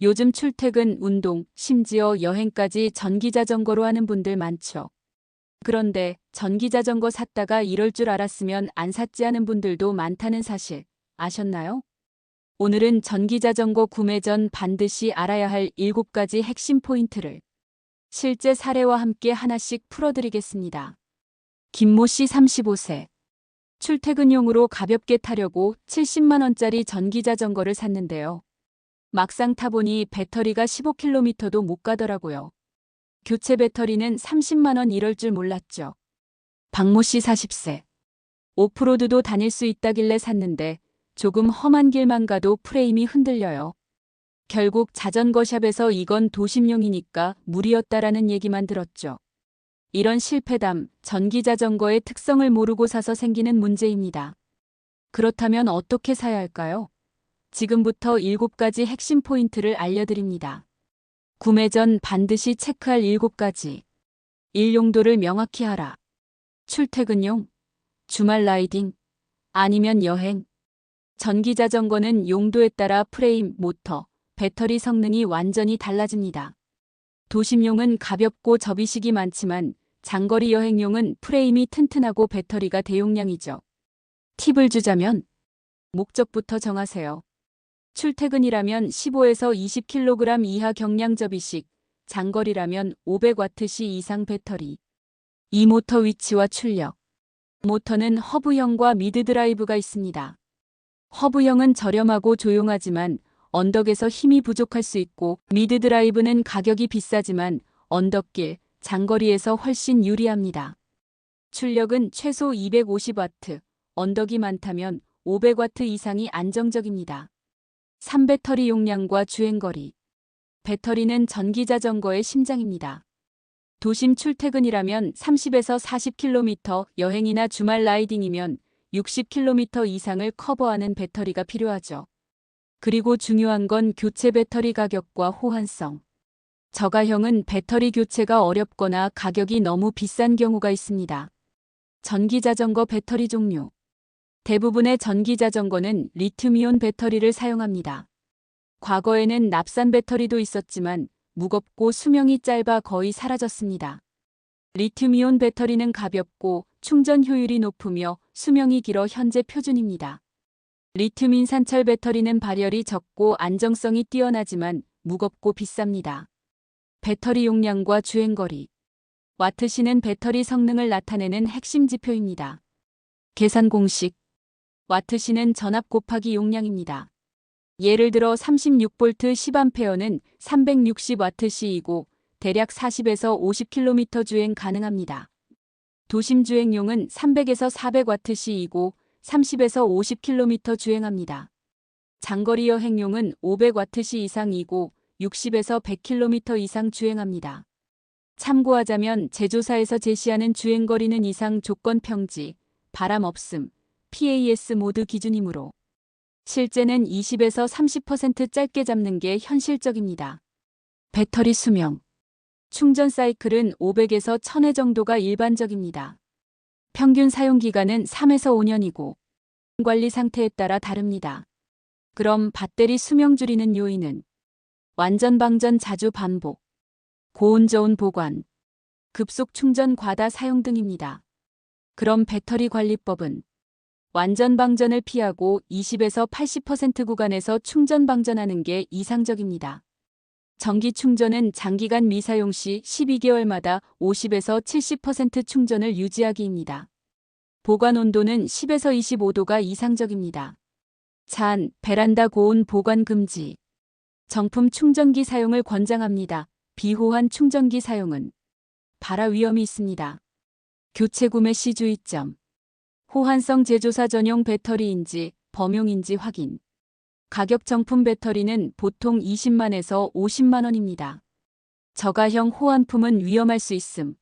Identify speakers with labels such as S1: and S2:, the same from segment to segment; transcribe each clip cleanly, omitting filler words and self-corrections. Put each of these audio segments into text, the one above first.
S1: 요즘 출퇴근, 운동, 심지어 여행까지 전기자전거로 하는 분들 많죠. 그런데 전기자전거 샀다가 이럴 줄 알았으면 안 샀지 하는 분들도 많다는 사실 아셨나요? 오늘은 전기자전거 구매 전 반드시 알아야 할 7가지 핵심 포인트를 실제 사례와 함께 하나씩 풀어드리겠습니다. 김모 씨 35세. 출퇴근용으로 가볍게 타려고 70만 원짜리 전기자전거를 샀는데요. 막상 타보니 배터리가 15km도 못 가더라고요. 교체 배터리는 30만 원 이럴 줄 몰랐죠. 박모 씨 40세. 오프로드도 다닐 수 있다길래 샀는데 조금 험한 길만 가도 프레임이 흔들려요. 결국 자전거샵에서 이건 도심용이니까 무리였다라는 얘기만 들었죠. 이런 실패담, 전기자전거의 특성을 모르고 사서 생기는 문제입니다. 그렇다면 어떻게 사야 할까요? 지금부터 7가지 핵심 포인트를 알려드립니다. 구매 전 반드시 체크할 7가지. 1. 용도를 명확히 하라. 출퇴근용, 주말 라이딩, 아니면 여행. 전기자전거는 용도에 따라 프레임, 모터, 배터리 성능이 완전히 달라집니다. 도심용은 가볍고 접이식이 많지만 장거리 여행용은 프레임이 튼튼하고 배터리가 대용량이죠. 팁을 주자면 목적부터 정하세요. 출퇴근이라면 15에서 20kg 이하 경량 접이식, 장거리라면 500W시 이상 배터리. 이 모터 위치와 출력. 모터는 허브형과 미드 드라이브가 있습니다. 허브형은 저렴하고 조용하지만 언덕에서 힘이 부족할 수 있고, 미드 드라이브는 가격이 비싸지만 언덕길, 장거리에서 훨씬 유리합니다. 출력은 최소 250W, 언덕이 많다면 500W 이상이 안정적입니다. 3. 배터리 용량과 주행거리. 배터리는 전기자전거의 심장입니다. 도심 출퇴근이라면 30에서 40km, 여행이나 주말 라이딩이면 60km 이상을 커버하는 배터리가 필요하죠. 그리고 중요한 건 교체 배터리 가격과 호환성. 저가형은 배터리 교체가 어렵거나 가격이 너무 비싼 경우가 있습니다. 전기자전거 배터리 종류. 대부분의 전기자전거는 리튬이온 배터리를 사용합니다. 과거에는 납산 배터리도 있었지만 무겁고 수명이 짧아 거의 사라졌습니다. 리튬이온 배터리는 가볍고 충전 효율이 높으며 수명이 길어 현재 표준입니다. 리튬 인산철 배터리는 발열이 적고 안정성이 뛰어나지만 무겁고 비쌉니다. 배터리 용량과 주행거리. 와트시는 배터리 성능을 나타내는 핵심 지표입니다. 계산 공식. 와트시는 전압 곱하기 용량입니다. 예를 들어 36V 10A는 360W시이고 대략 40에서 50km 주행 가능합니다. 도심 주행용은 300에서 400W시이고 30에서 50km 주행합니다. 장거리 여행용은 500W 이상이고 60에서 100km 이상 주행합니다. 참고하자면 제조사에서 제시하는 주행거리는 이상 조건 평지, 바람 없음, PAS 모드 기준이므로 실제는 20에서 30% 짧게 잡는 게 현실적입니다. 배터리 수명. 충전 사이클은 500에서 1000회 정도가 일반적입니다. 평균 사용기간은 3에서 5년이고 관리 상태에 따라 다릅니다. 그럼 배터리 수명 줄이는 요인은 완전 방전 자주 반복, 고온 저온 보관, 급속 충전 과다 사용 등입니다. 그럼 배터리 관리법은 완전 방전을 피하고 20에서 80% 구간에서 충전 방전하는 게 이상적입니다. 전기 충전은 장기간 미사용 시 12개월마다 50에서 70% 충전을 유지하기입니다. 보관 온도는 10에서 25도가 이상적입니다. 잔, 베란다 고온 보관 금지. 정품 충전기 사용을 권장합니다. 비호환 충전기 사용은 발화 위험이 있습니다. 교체 구매 시 주의점. 호환성 제조사 전용 배터리인지 범용인지 확인. 가격 정품 배터리는 보통 20만에서 50만 원입니다. 저가형 호환품은 위험할 수 있음.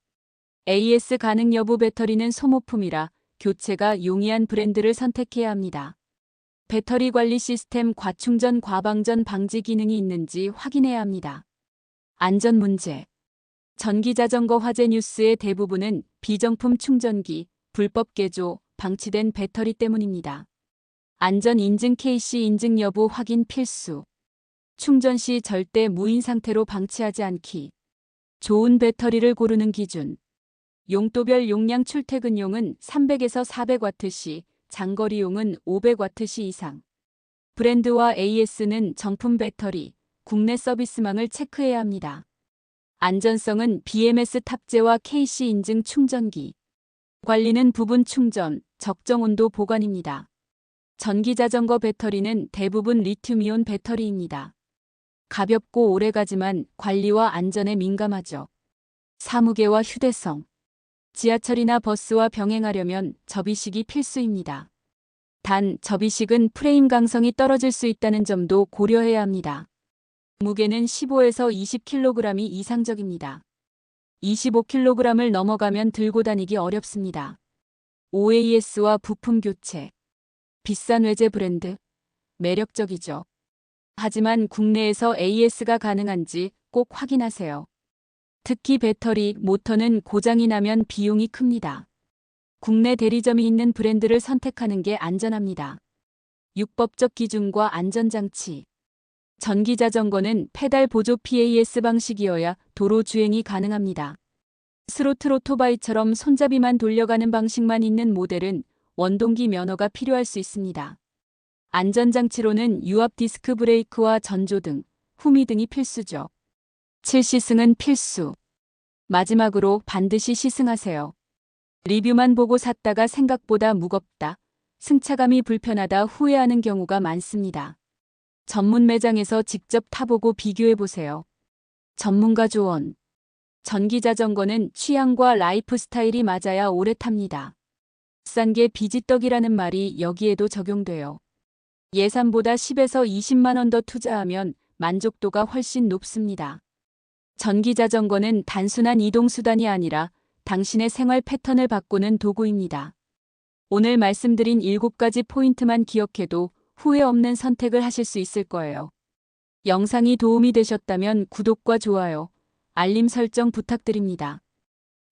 S1: AS 가능 여부. 배터리는 소모품이라 교체가 용이한 브랜드를 선택해야 합니다. 배터리 관리 시스템 과충전 과방전 방지 기능이 있는지 확인해야 합니다. 안전 문제. 전기자전거 화재 뉴스의 대부분은 비정품 충전기, 불법 개조, 방치된 배터리 때문입니다. 안전 인증 KC 인증 여부 확인 필수. 충전 시 절대 무인 상태로 방치하지 않기. 좋은 배터리를 고르는 기준. 용도별 용량 출퇴근용은 300에서 400와트시, 장거리용은 500와트시 이상. 브랜드와 AS는 정품 배터리, 국내 서비스망을 체크해야 합니다. 안전성은 BMS 탑재와 KC 인증 충전기. 관리는 부분 충전, 적정 온도 보관입니다. 전기자전거 배터리는 대부분 리튬이온 배터리입니다. 가볍고 오래가지만 관리와 안전에 민감하죠. 사무개와 휴대성. 지하철이나 버스와 병행하려면 접이식이 필수입니다. 단, 접이식은 프레임 강성이 떨어질 수 있다는 점도 고려해야 합니다. 무게는 15에서 20kg이 이상적입니다. 25kg을 넘어가면 들고 다니기 어렵습니다. OAS와 부품 교체. 비싼 외제 브랜드. 매력적이죠. 하지만 국내에서 AS가 가능한지 꼭 확인하세요. 특히 배터리, 모터는 고장이 나면 비용이 큽니다. 국내 대리점이 있는 브랜드를 선택하는 게 안전합니다. 육법적 기준과 안전장치. 전기자전거는 페달 보조 PAS 방식이어야 도로 주행이 가능합니다. 스로틀 오토바이처럼 손잡이만 돌려가는 방식만 있는 모델은 원동기 면허가 필요할 수 있습니다. 안전장치로는 유압 디스크 브레이크와 전조등, 후미등이 필수죠. 7시승은 필수. 마지막으로 반드시 시승하세요. 리뷰만 보고 샀다가 생각보다 무겁다, 승차감이 불편하다 후회하는 경우가 많습니다. 전문 매장에서 직접 타보고 비교해보세요. 전문가 조언. 전기자전거는 취향과 라이프 스타일이 맞아야 오래 탑니다. 비싼 게 비지떡이라는 말이 여기에도 적용돼요. 예산보다 10에서 20만 원 더 투자하면 만족도가 훨씬 높습니다. 전기자전거는 단순한 이동수단이 아니라 당신의 생활 패턴을 바꾸는 도구입니다. 오늘 말씀드린 7가지 포인트만 기억해도 후회 없는 선택을 하실 수 있을 거예요. 영상이 도움이 되셨다면 구독과 좋아요, 알림 설정 부탁드립니다.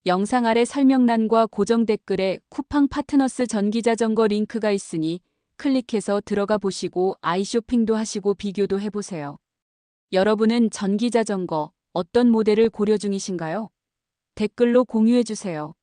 S1: 영상 아래 설명란과 고정 댓글에 쿠팡 파트너스 전기자전거 링크가 있으니 클릭해서 들어가 보시고 아이쇼핑도 하시고 비교도 해보세요. 여러분은 전기자전거 어떤 모델을 고려 중이신가요? 댓글로 공유해주세요.